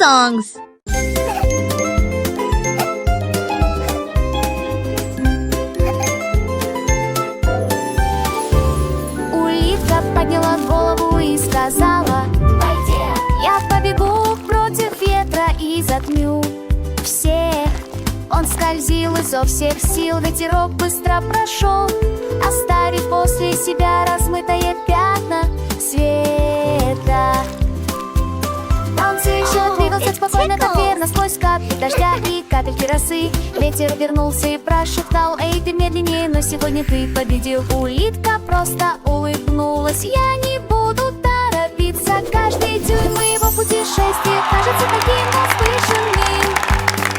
songs. Улитка подняла голову и сказала: «Пойди, я побегу против ветра и затмю всех». Он скользил изо всех сил, ветерок быстро прошел, оставив после себя размытое пятна света. Он все еще двигался спокойно, как верно, сквозь капли дождя и капельки росы. Ветер вернулся и прошептал: «Эй, ты медленнее, но сегодня ты победил». Улитка просто улыбнулась: «Я не буду торопиться, каждый дюйм моего путешествия кажется таким возвышенным».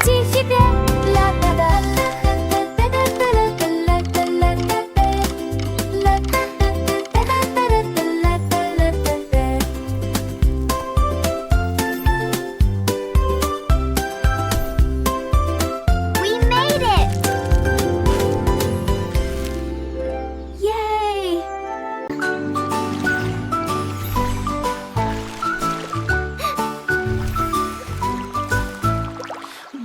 Тихий пей, ля-да-да. We made it! Yay!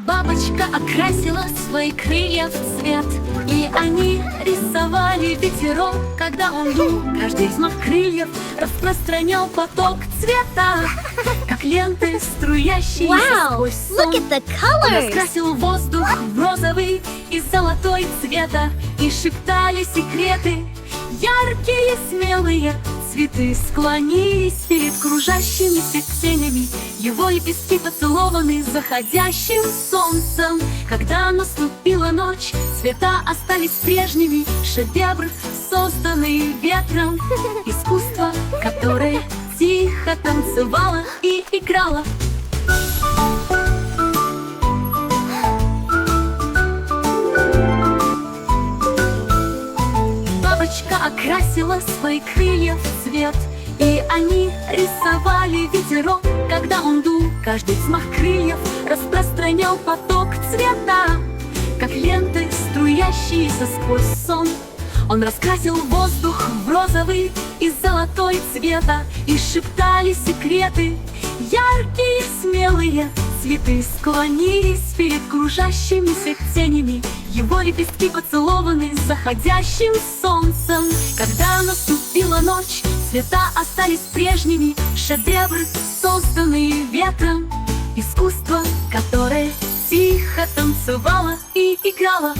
Бабочка окрасила свои крылья в цвет, и они рисовали ветерок, когда он дул. Каждый взмах крыльев распространял поток цвета, как ленты, струящиеся Wow! сквозь Look сон. at the Он colors! раскрасил воздух в розовый и золотой цвета, и шептали секреты. Яркие, смелые цветы склонились перед кружащимися тенями. Его лепестки поцелованы заходящим солнцем. Когда наступила ночь, цвета остались прежними. Шедевр, созданный ветром, искусство, которое тихо танцевало и играло. Бабочка окрасила свои крылья в цвет, и они рисовали ветерок, когда он дул. Каждый взмах крыльев распространял поток цвета, как ленты, струящиеся сквозь сон. Он раскрасил воздух в розовый и золотой цвета, и шептали секреты. Яркие, смелые цветы склонились перед кружащимися тенями. Его лепестки поцелованы заходящим солнцем. Когда наступила ночь, цвета остались прежними. Шедевр, созданный ветром, искусство, которое тихо танцевало и играло.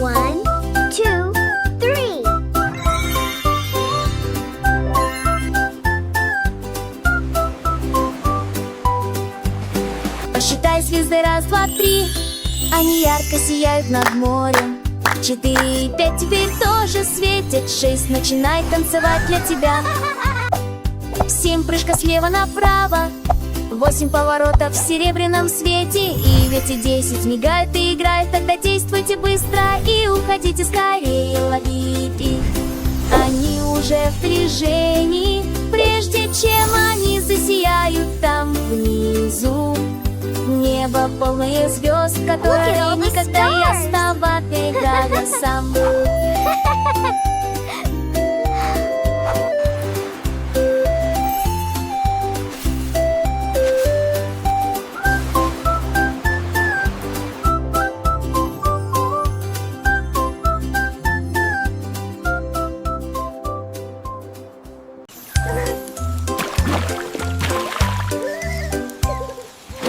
One, two, three. Посчитай звезды: раз, два, три. Они ярко сияют над морем. 4 и 5 теперь тоже светят. 6, начинай танцевать для тебя. 7 прыжка слева направо. 8 поворотов в серебряном свете. И ведь и 10 мигает и играет. Тогда действуйте быстро и уходите скорее ловить их. Они уже в движении, прежде чем они засияют там внизу. Небо полное звезд, Look at которые all the никогда не stars. остават играя сам.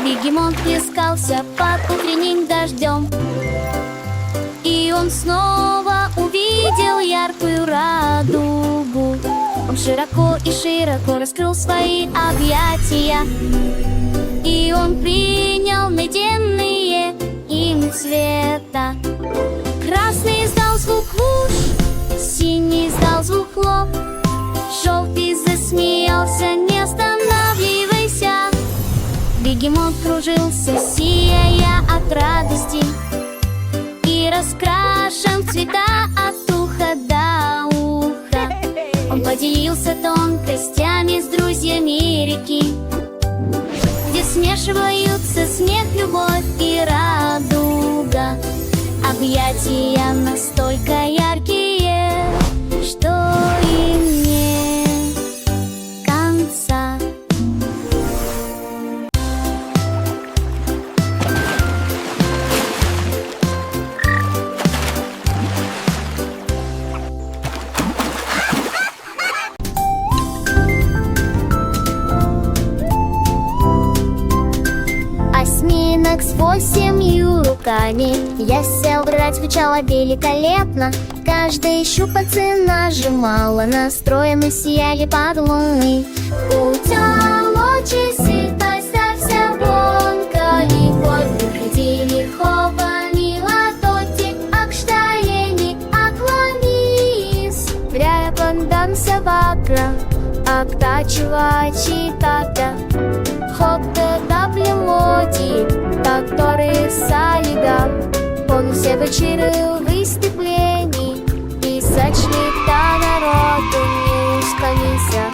Бегемот плескался под утренним дождем, и он снова увидел яркую радугу. Он широко и широко раскрыл свои объятия, и он принял найденные им цвета. Красный издал звук вуш, синий издал звук хлоп, желтый засмеялся: не останавливайся. Бегемот кружился, сияя от радости, и раскрашен в цвета от уха до уха. Он поделился тонкостями с друзьями реки, где смешиваются смех, любовь и радуга. Объятия настолько яркие, что им нет конца. Осьминог с 8 руками. Я сел брать, звучало великолепно. Каждый щупальце нажимала, настроем и сияли под луной. Утялочи, поставься вон, каликой, выходили хопами, латоти, акштаени, аклонис. Вряя пандамся вакра, актачивачи тата. Хопта даблемоди, которые салида. Он все вечеры выступлений и сочли та народу не ускалися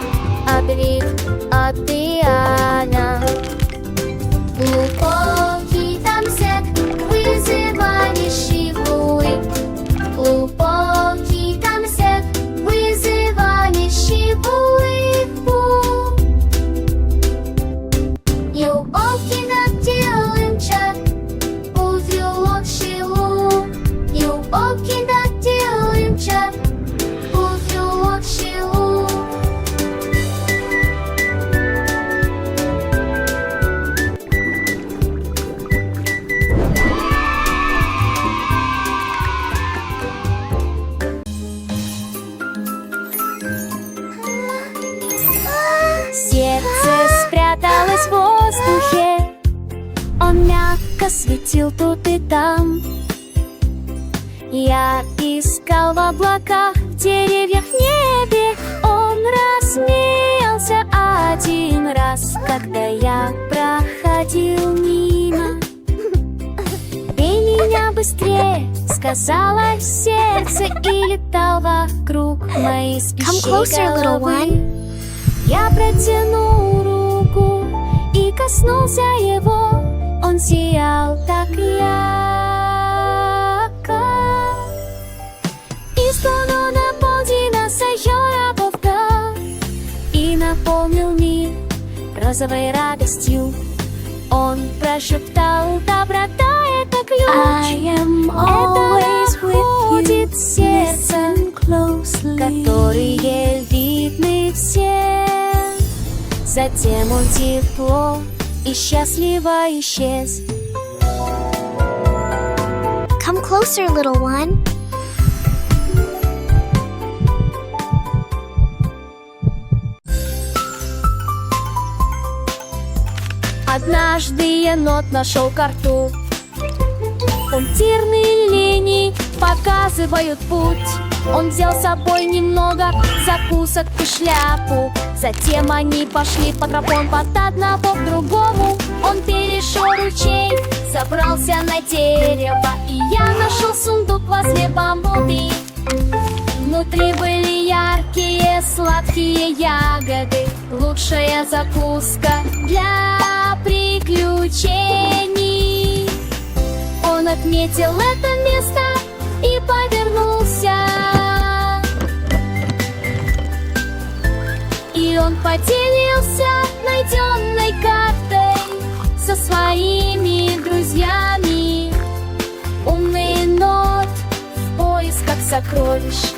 от риф, от пиана. Глубокий там сек, вызывающий буй. Глубокий там сек, вызывающий буй. Юбоки над телом чат, узелок шилу. Юбоки над телом чат, узелок шилу. Сердце спряталось в воздухе, он мягко светил тут и там. Я искал в облаках, в деревьях, в небе. Он рассмеялся один раз, когда я проходил мимо. «Бей меня быстрее», — сказала сердце, и летал вокруг моей спящей головы. Я протянул руку и коснулся его. Он сиял так ярко. Исполнил наполнена сайора повка и наполнил мир розовой радостью. Он прошептал: доброта — это ключ. Это находит сердце, которые видны всем. Затем он тепло и счастливо исчез. Come closer, little one. Однажды енот нашел карту. Пунктирные линии показывают путь. Он взял с собой немного закусок и шляпу. Затем они пошли по тропам от одного к другому. Он перешел ручей, забрался на дерево, и я нашел сундук возле бамбуки. Внутри были яркие сладкие ягоды, лучшая закуска для приключений. Он отметил это место и повернулся. И он поделился найденной картой со своими друзьями. Умный енот в поисках сокровищ